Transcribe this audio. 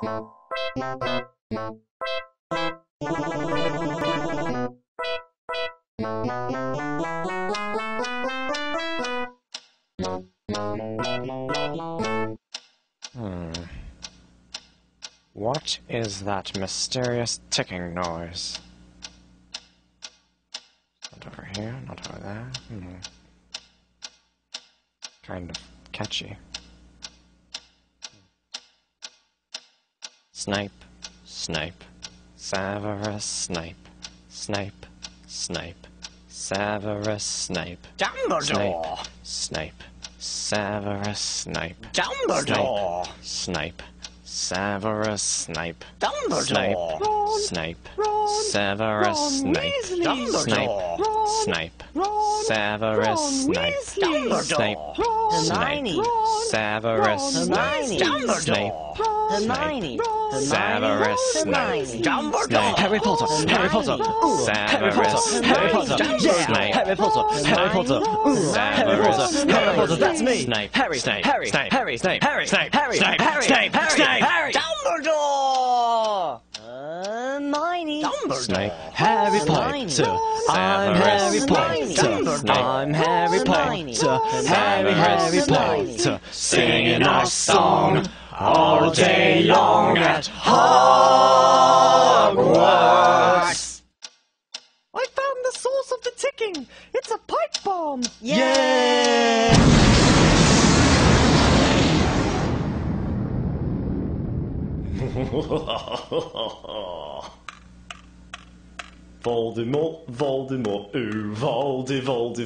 What is that mysterious ticking noise? Not over here, not over there. Kind of catchy. Snipe, Snipe, Severus Snape, Snape, Snape, Severus Snape, Dumbledore! Snape, Severus Snape, Dumbledore! Snape, Severus Snape, Dumbledore! Snape, Ron! Severus Ron Snape, Weasley! Snape, Ron! Snape, Ron! Severus Ron Snape, Weasley! Snape, Ron! Snape, Ron! Severus Ron Snape, Weasley! Snape, Ron! Snape, Ron! Severus Snape, Dumbledore! Harry Potter, Harry Potter, Severus, Harry Potter, Snape, Harry Potter, Harry Potter, Severus, Harry Potter, that's me. Snape, Harry, Snape, Harry, Snape, Harry, Snape, Harry, Snape, Harry, Snape, Harry, Snape, Harry, Harry, Dumbledore! Hermione. Snape, Harry Potter. I'm Harry Potter. I'm Harry Potter. Harry Potter. singing our song all day long at Hogwarts. I found the source of the ticking! It's a pipe bomb! Yeah! Voldemort, Voldemort, ooh, Voldemort.